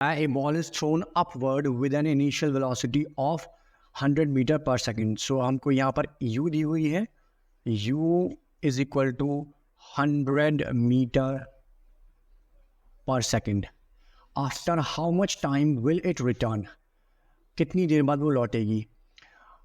A ball is thrown upward with an initial velocity of 100 metre per second. So हमको यहाँ पर u दी हुई है, u is equal to 100 metre per second. After how much time will it return, कितनी देर बाद वो लौटेगी.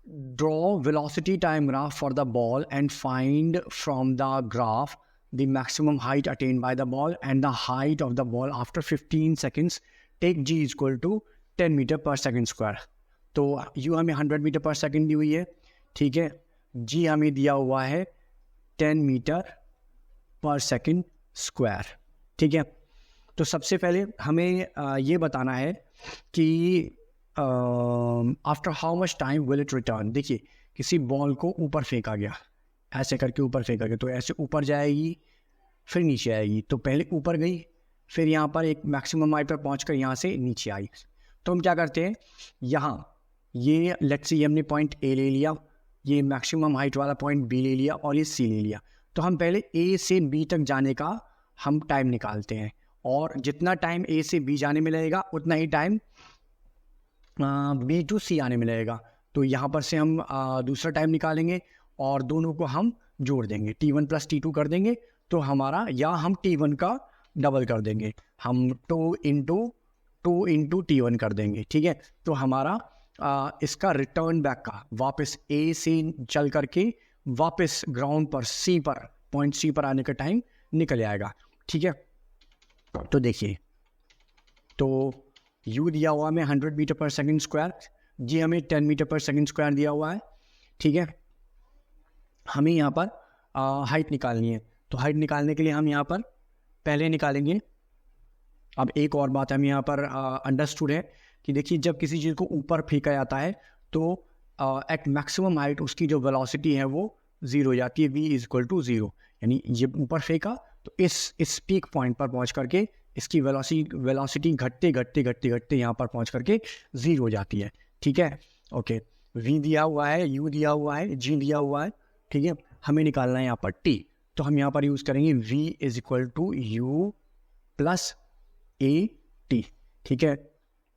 Draw velocity time graph for the ball and find from the graph the maximum height attained by the ball and the height of the ball after 15 seconds. Take g is equal to 10 metre per second square. तो u हमें 100 metre per second दी हुई है, ठीक है. g हमें दिया हुआ है 10 मीटर पर सेकेंड स्क्वायर, ठीक है. तो सबसे पहले हमें ये बताना है कि after how much time will it return. देखिए, किसी बॉल को ऊपर फेंका गया, ऐसे करके ऊपर फेंका गया, तो ऐसे ऊपर जाएगी फिर नीचे आएगी. तो पहले ऊपर गई, फिर यहाँ पर एक मैक्सिमम हाइट पर पहुँचकर यहाँ से नीचे आई. तो हम क्या करते हैं, यहाँ ये लेट्स से हमने पॉइंट ए ले लिया, ये मैक्सिमम हाइट वाला पॉइंट बी ले लिया और ये सी ले लिया. तो हम पहले ए से बी तक जाने का हम टाइम निकालते हैं, और जितना टाइम ए से बी जाने में लगेगा उतना ही टाइम बी टू सी आने में लगेगा. तो यहाँ पर से हम दूसरा टाइम निकालेंगे और दोनों को हम जोड़ देंगे, t1 प्लस t2 कर देंगे. तो हमारा, या हम t1 का डबल कर देंगे, हम 2 इंटू t1 कर देंगे, ठीक है. तो हमारा इसका रिटर्न बैक का वापस a से चल करके वापस ग्राउंड पर c पर, पॉइंट c पर आने का टाइम निकल आएगा, ठीक है. तो देखिए, तो u दिया हुआ हमें 100 metre per second square, g हमें 10 मीटर पर सेकेंड स्क्वायर दिया हुआ है, ठीक है. हमें यहाँ पर हाइट निकालनी है. तो हाइट निकालने के लिए हम यहाँ पर पहले निकालेंगे. अब एक और बात हमें यहाँ पर अंडरस्टूड है कि देखिए, जब किसी चीज़ को ऊपर फेंका जाता है तो एट मैक्सिमम हाइट उसकी जो वेलोसिटी है वो 0 हो जाती है, v इज इक्वल टू 0. यानी ये ऊपर फेंका तो इस पीक पॉइंट पर पहुँच करके इसकी वेलोसिटी घटते घटते घटते घटते यहाँ पर पहुँच करके 0 हो जाती है, ठीक है. ओके, v दिया हुआ है, u दिया हुआ है, g दिया हुआ है, ठीक है. हमें निकालना है यहाँ पर t. तो हम यहाँ पर यूज़ करेंगे v is equal to u plus a t, ठीक है.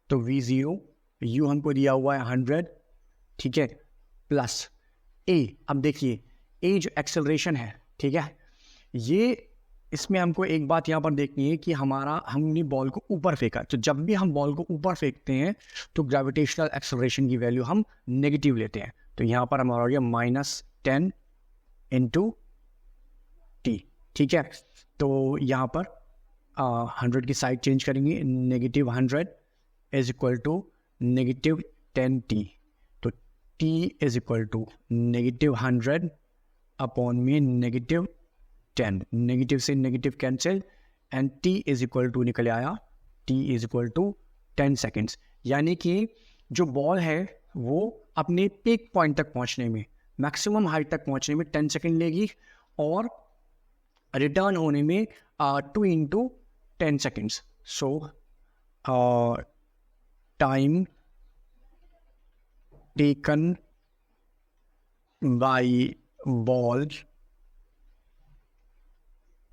तो v0, u हमको दिया हुआ है 100, ठीक है, प्लस a. अब देखिए, a जो एक्सेलरेशन है, ठीक है, ये इसमें हमको एक बात यहाँ पर देखनी है कि हमने बॉल को ऊपर फेंका. तो जब भी हम बॉल को ऊपर फेंकते हैं तो ग्रेविटेशनल एक्सेलरेशन की वैल्यू हम नेगेटिव लेते हैं. तो यहाँ पर हमारा हो गया -10 इंटू टी, ठीक है. तो यहाँ पर 100 की साइड चेंज करेंगे, -100 इज इक्वल टू -10t. तो t is equal to -100 upon में -10. नेगेटिव से negative cancel and t is equal to निकल आया, t is equal to 10 seconds. यानी कि जो बॉल है वो अपने पीक पॉइंट तक पहुँचने में, मैक्सिमम हाइट तक पहुँचने में 10 सेकेंड लेगी, और रिटर्न होने में 2 into 10 seconds. So time taken by ball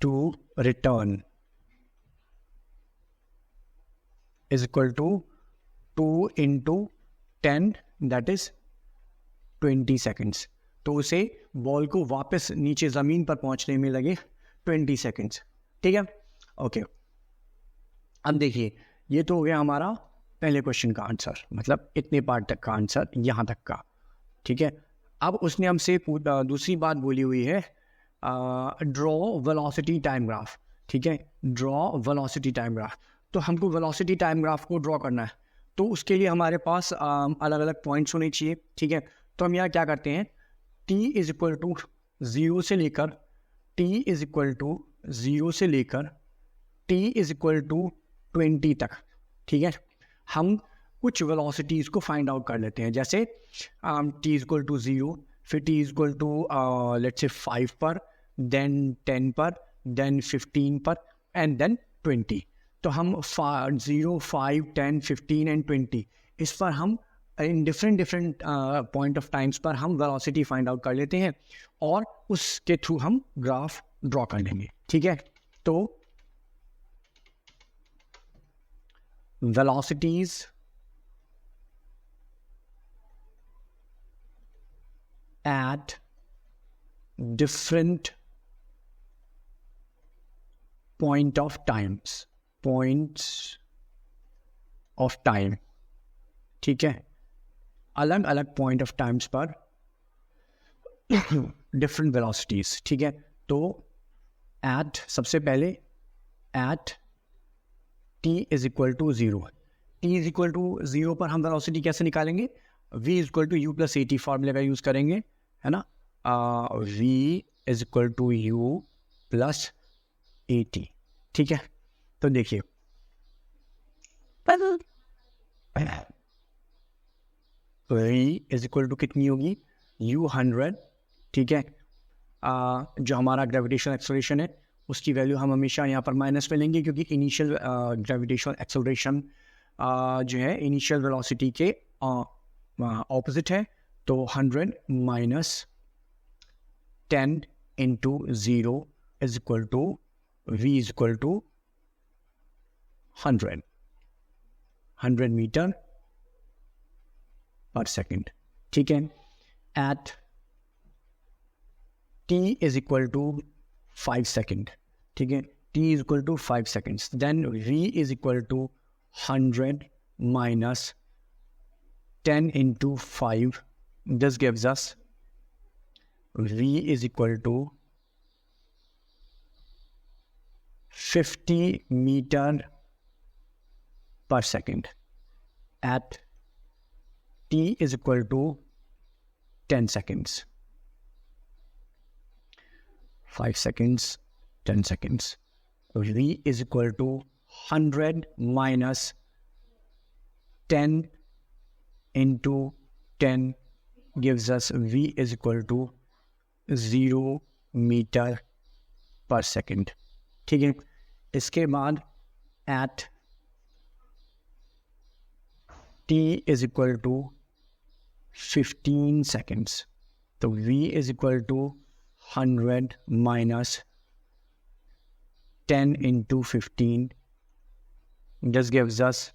to return is equal to 2 into 10, that is 20 seconds. तो उसे बॉल को वापस नीचे ज़मीन पर पहुंचने में लगे 20 सेकेंड्स, ठीक है. ओके, अब देखिए, ये तो हो गया हमारा पहले क्वेश्चन का आंसर, मतलब इतने पार्ट तक का आंसर, यहाँ तक का, ठीक है. अब उसने हमसे दूसरी बात बोली हुई है, ड्रॉ वेलोसिटी टाइम ग्राफ, ठीक है. Draw velocity time graph. तो हमको वेलोसिटी टाइम ग्राफ को ड्रॉ करना है, तो उसके लिए हमारे पास अलग अलग पॉइंट्स होने चाहिए, ठीक है. तो हम यहाँ क्या करते हैं, t इज इक्वल टू 0 से लेकर t इज इक्वल टू 0 से लेकर t इज इक्वल टू 20 तक, ठीक है. हम कुछ वेलोसिटीज़ को फाइंड आउट कर लेते हैं, जैसे t इज इक्वल टू 0, फिर t is equal to let's say 5 पर, देन 10 पर, देन 15 पर, एंड देन 20. तो हम 0, 5, 10, 15 एंड 20, इस पर हम in different point of times पर हम वेलोसिटी फाइंड आउट कर लेते हैं, और उसके थ्रू हम ग्राफ ड्रॉ कर लेंगे, ठीक है. तो velocities at different points of time, ठीक है, अलग अलग पॉइंट ऑफ टाइम्स पर डिफरेंट वेलोसिटीज, ठीक है। तो एट, सबसे पहले at t is equal to 0, t is equal to 0 पर हम वेलोसिटी कैसे निकालेंगे, v is equal to u plus a t फॉर्मूले का यूज करेंगे, है ना। v is equal to u plus a t, ठीक है। तो देखिए v इज इक्वल टू कितनी होगी, u 100, ठीक है। जो हमारा ग्रेविटेशनल एक्सेलरेशन है उसकी वैल्यू हम हमेशा यहाँ पर माइनस में लेंगे, क्योंकि इनिशियल ग्रेविटेशनल एक्सेलरेशन जो है इनिशियल वेलोसिटी के ऑपोजिट है। तो 100 minus 10 into 0 is equal to v is equal to 100 metre per second, ठीक है। At t is equal to 5 second, ठीक है, t is equal to 5 seconds, then v is equal to 100 minus 10 into 5, this gives us v is equal to 50 metre per second at t is equal to 10 seconds, 5 seconds, 10 seconds. v is equal to 100 minus 10 into 10 gives us v is equal to 0 metre per second, ठीक है। इसके बाद eight t is equal to 15 seconds, तो v is equal to 100 minus 10 into 15, this gives us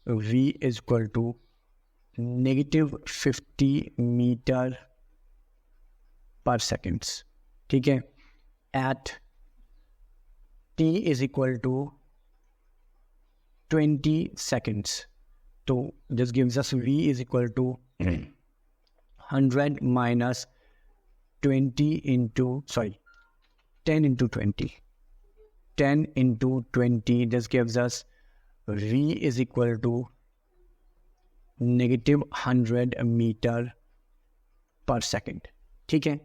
v is equal to negative 50 metre पर seconds, ठीक है। At t is equal to 20 seconds, तो this gives us v is equal to 100 minus 20 into 10 into 20, 10 into 20, this gives us v is equal to negative 100 metre per second, ठीक है।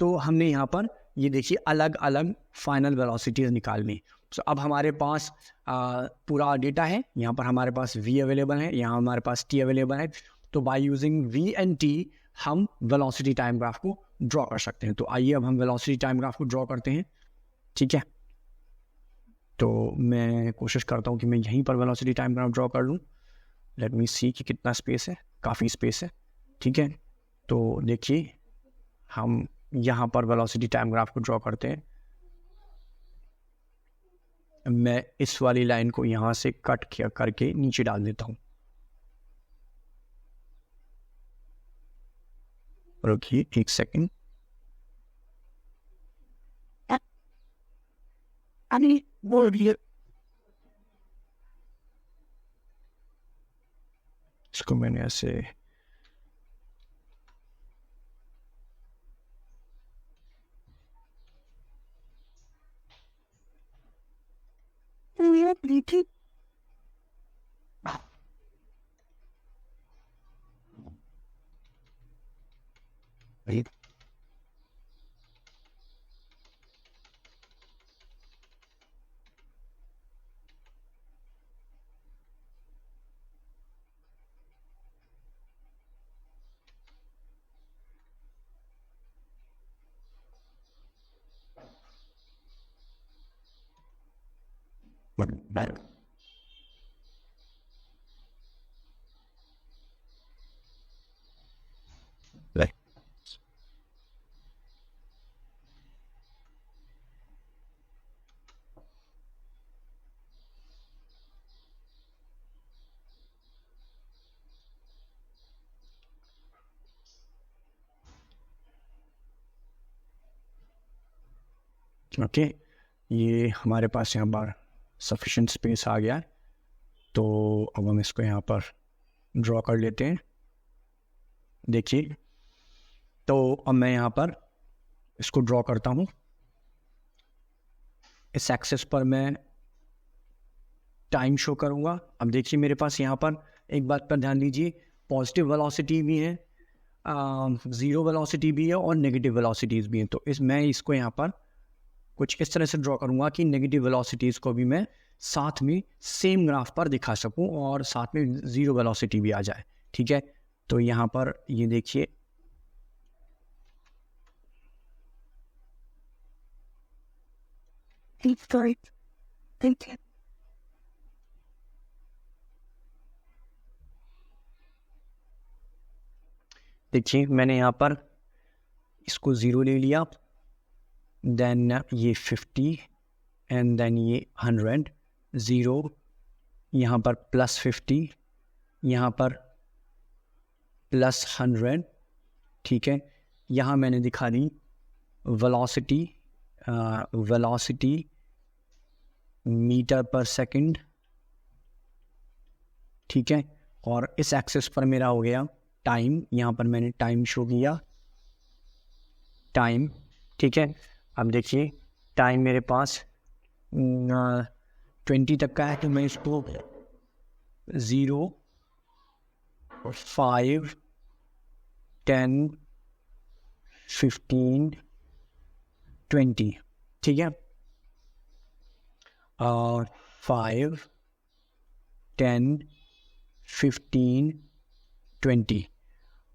तो हमने यहाँ पर ये देखिए अलग अलग फाइनल वेलोसिटीज निकालनी। तो अब हमारे पास पूरा डेटा है, यहाँ पर हमारे पास v अवेलेबल है, यहाँ हमारे पास t अवेलेबल है। तो by using v and t हम वेलोसिटी टाइम ग्राफ को ड्रॉ कर सकते हैं। तो आइए अब हम वेलोसिटी टाइम ग्राफ को ड्रॉ करते हैं, ठीक है। तो मैं कोशिश करता हूँ कि मैं यहीं पर वेलोसिटी टाइम ग्राफ ड्रॉ कर लूँ। लेट मी सी कि कितना स्पेस है, काफ़ी स्पेस है, ठीक है। तो देखिए हम यहाँ पर वेलोसिटी टाइम ग्राफ को ड्रॉ करते हैं। मैं इस वाली लाइन को यहाँ से कट करके नीचे डाल देता हूँ। रुकिए एक सेकंड, इसको मैंने ऐसे ओके, ये हमारे पास यहाँ पर सफिशेंट स्पेस आ गया है, तो अब हम इसको यहाँ पर ड्रॉ कर लेते हैं। देखिए, तो अब मैं यहाँ पर इसको ड्रॉ करता हूँ। इस एक्सेस पर मैं टाइम शो करूँगा। अब देखिए मेरे पास यहाँ पर एक बात पर ध्यान दीजिए, पॉजिटिव वेलोसिटी भी है, ज़ीरो वेलोसिटी भी है और नेगेटिव वेलोसिटीज़ भी हैं। तो मैं इसको यहाँ पर कुछ इस तरह से ड्रॉ करूँगा कि नेगेटिव वेलोसिटीज़ को भी मैं साथ में सेम ग्राफ पर दिखा सकूँ और साथ में ज़ीरो वेलोसिटी भी आ जाए। ठीक है, तो यहाँ पर ये देखिए, देखिए मैंने यहाँ पर इसको ज़ीरो ले लिया, देन ये 50 एंड देन ये 100, ज़ीरो, यहाँ पर +50, यहाँ पर +100। ठीक है, यहाँ मैंने दिखा दी वेलोसिटी, वेलोसिटी मीटर पर सेकंड। ठीक है, और इस एक्सेस पर मेरा हो गया टाइम, यहाँ पर मैंने टाइम शो किया, टाइम। ठीक है, अब देखिए टाइम मेरे पास 20 तक का है, तो मैं इसको 0, 5, 10, 15, 20। ठीक है, 5, 10, 15, 20।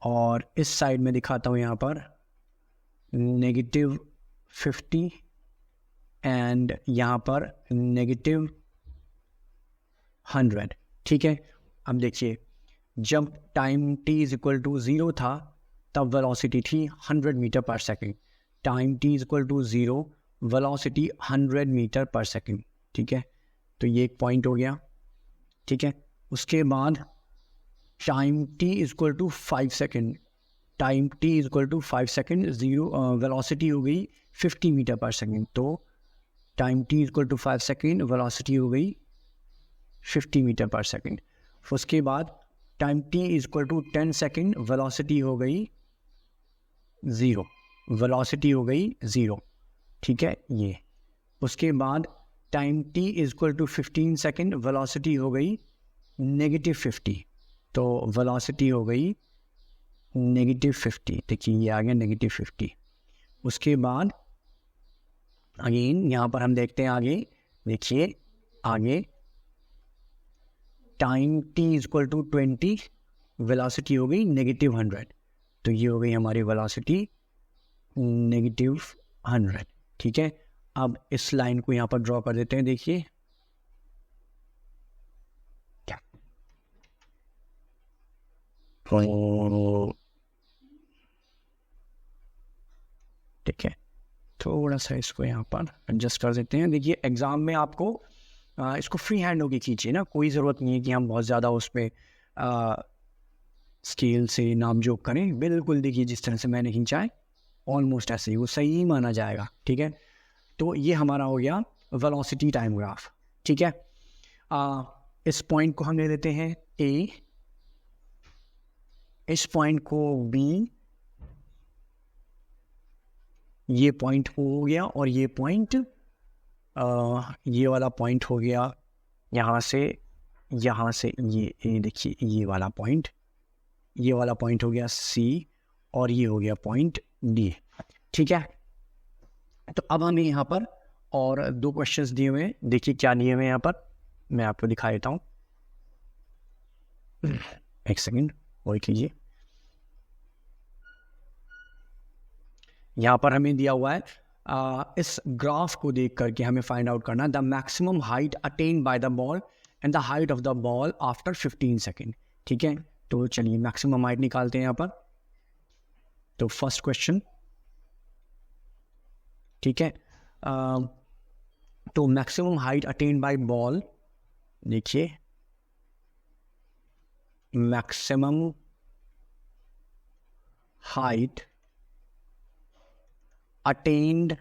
और इस साइड में दिखाता हूँ यहाँ पर -50 एंड यहाँ पर -100। ठीक है, अब देखिए जब टाइम t = 0 था तब वेलोसिटी थी 100 मीटर पर second. Time t = 0, velocity 100 metre पर सेकंड। ठीक है, तो ये एक पॉइंट हो गया। ठीक है, उसके बाद time t = 5 second, time t = 5 second, zero, velocity हो गई 50 मीटर पर सेकंड। तो टाइम t = 5 सेकंड, वेलोसिटी हो गई 50 मीटर पर सेकंड। उसके बाद टाइम t = 10 सेकंड, वेलोसिटी हो गई 0, वेलोसिटी हो गई 0। ठीक है, ये उसके बाद टाइम t = 15 सेकंड, वेलोसिटी हो गई -50, तो वेलोसिटी हो गई -50। देखिए ये आ गया -50। उसके बाद अगेन यहाँ पर हम देखते हैं आगे, देखिए आगे टाइम t = 20, वेलोसिटी हो गई -100, तो ये हो गई हमारी वेलोसिटी -100। ठीक है, अब इस लाइन को यहाँ पर ड्रॉ कर देते हैं। देखिए क्या, ठीक है, थोड़ा सा इसको यहाँ पर एडजस्ट कर देते हैं। देखिए एग्ज़ाम में आपको इसको फ्री हैंड होके खींचिए ना, कोई ज़रूरत नहीं है कि हम बहुत ज़्यादा उस पर स्केल से नाम जोक करें। बिल्कुल देखिए जिस तरह से मैंने खींचा है ऑलमोस्ट ऐसे ही वो सही ही माना जाएगा। ठीक है, तो ये हमारा हो गया वेलोसिटी टाइम ग्राफ। ठीक है, इस पॉइंट को हम ले लेते हैं A, इस पॉइंट को B, ये पॉइंट हो गया, और ये पॉइंट, ये वाला पॉइंट हो गया यहाँ से ये देखिए ये वाला पॉइंट, ये वाला पॉइंट हो गया C, और ये हो गया पॉइंट D। ठीक है, तो अब हमें यहाँ पर और 2 क्वेश्चंस दिए हुए हैं। देखिए क्या दिए हुए हैं यहाँ पर, मैं आपको दिखा देता हूँ। एक सेकंड वेट कीजिए। यहाँ पर हमें दिया हुआ है इस ग्राफ को देख करके हमें फाइंड आउट करना the maximum height attain by the ball and the height of the ball after 15 second. ठीक है, तो चलिए मैक्सिमम हाइट निकालते हैं यहाँ पर। तो फर्स्ट क्वेश्चन, ठीक है, तो maximum height attain by ball, देखिए maximum height attained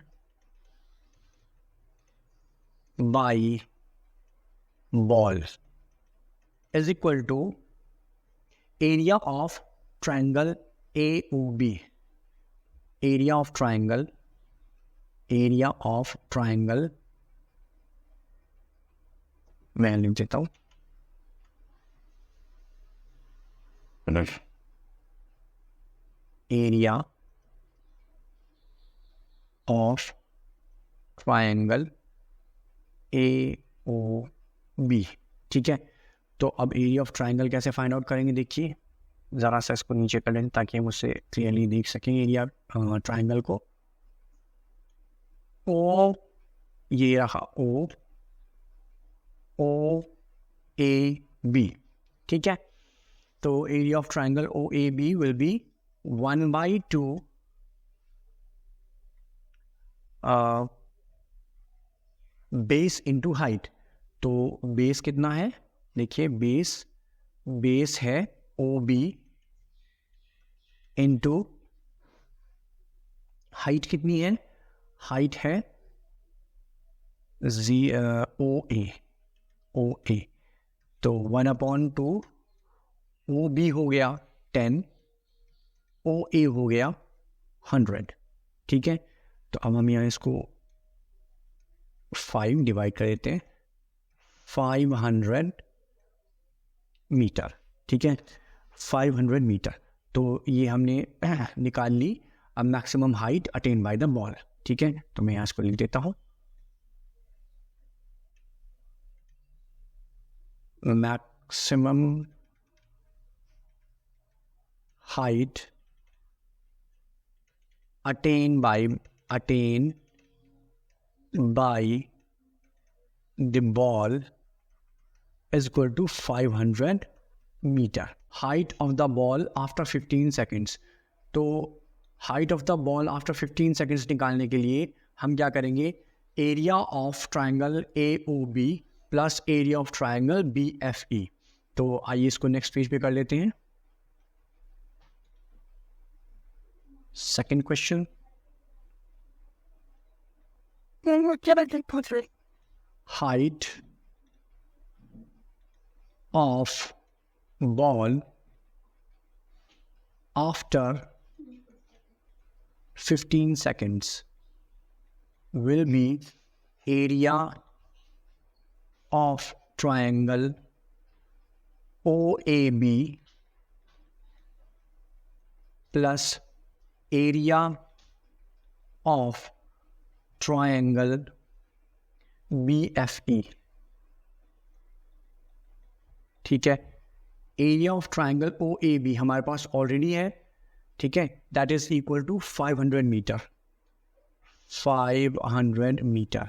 by ball is equal to area of triangle AOB. Area of triangle मैं लिख देता हूं, एरिया ऑफ ट्राइंगल AOB. ठीक है, तो अब एरिया ऑफ ट्राइंगल कैसे फाइंड आउट करेंगे, देखिए ज़रा सा इसको नीचे कर लें ताकि हम उससे क्लियरली देख सकें एरिया ट्राइंगल को. ओ, ये रहा OAB. ठीक है, तो area of triangle OAB will be 1/2 base into height. तो बेस कितना है, देखिए बेस है OB इंटू हाइट कितनी है, हाइट है OA. तो 1/2 OB हो गया 10, OA हो गया 100. ठीक है, तो अब हम यहाँ इसको 5 डिवाइड कर देते हैं, 500 मीटर. ठीक है, 500 मीटर. तो ये हमने निकाल ली. अब maximum height attain by the ball. ठीक है, तो मैं यहाँ इसको लिख देता हूँ, maximum height attain by the ball is equal to 500 metre. Height of the ball after 15 seconds. तो height of the ball after 15 seconds निकालने के लिए हम क्या करेंगे, area of triangle AOB plus area of triangle BFE. तो आइए इसको नेक्स्ट पेज पे कर लेते हैं. Second question, height of ball after 15 seconds will be area of triangle OAB plus area of triangle BFE. ठीक है, एरिया ऑफ ट्राइंगल OAB हमारे पास ऑलरेडी है. ठीक है, that is equal to 500 metre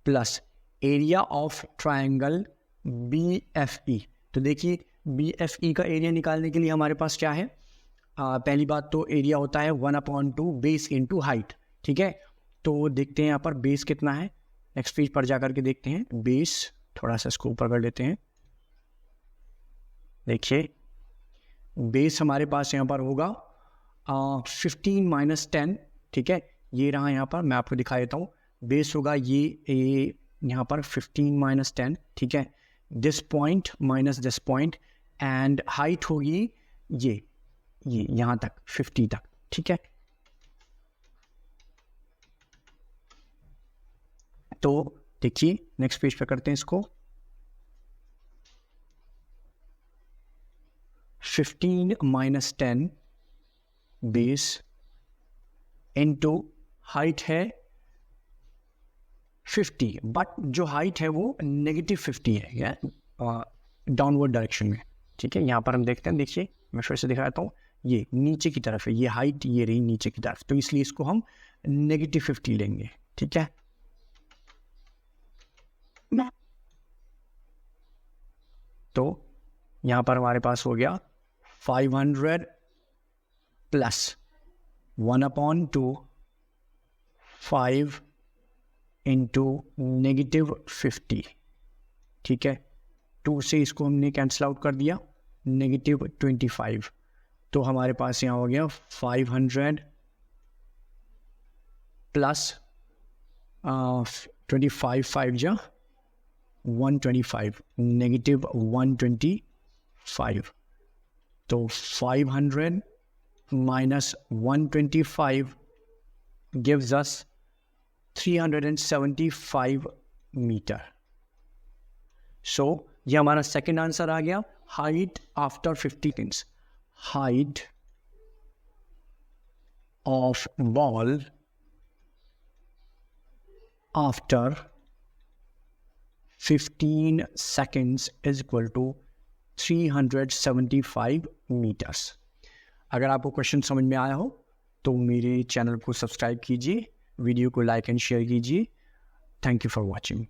plus area of triangle BFE. तो देखिए BFE का area निकालने के लिए हमारे पास क्या है, पहली बात तो एरिया होता है 1/2 बेस इंटू हाइट. ठीक है, तो देखते हैं यहाँ पर बेस कितना है, नेक्स्ट पेज पर जाकर के देखते हैं. बेस थोड़ा सा इसको ऊपर कर लेते हैं. देखिए बेस हमारे पास यहाँ पर होगा 15 - 10. ठीक है, ये रहा यहाँ पर, मैं आपको दिखा देता हूँ. बेस होगा ये यहाँ पर 15 - 10. ठीक है, this point minus this point, and height होगी ये यहाँ तक 50 तक. ठीक है, तो देखिए नेक्स्ट पेज पे करते हैं इसको. 15 - 10 बेस इनटू हाइट है 50, बट जो हाइट है वो -50 है, डाउनवर्ड डायरेक्शन में. ठीक है, यहाँ पर हम देखते हैं, देखिए मैं फिर से दिखाता हूँ, ये नीचे की तरफ है, ये हाइट ये रही नीचे की तरफ, तो इसलिए इसको हम -50 लेंगे. ठीक है, तो यहाँ पर हमारे पास हो गया 500 प्लस 1/2 5 इंटू -50. ठीक है, 2 से इसको हमने कैंसिल आउट कर दिया, -25. तो हमारे पास यहाँ हो गया 500 प्लस 25 5 जा 125, नेगेटिव 125, तो 500 minus 125 gives us 375 मीटर. सो ये हमारा सेकेंड आंसर आ गया. Height after 50 seconds. Height of ball after 15 seconds is equal to 375 meters. अगर आपको क्वेश्चन समझ में आया हो तो मेरे चैनल को सब्सक्राइब कीजिए, वीडियो को लाइक एंड शेयर कीजिए. Thank you for watching.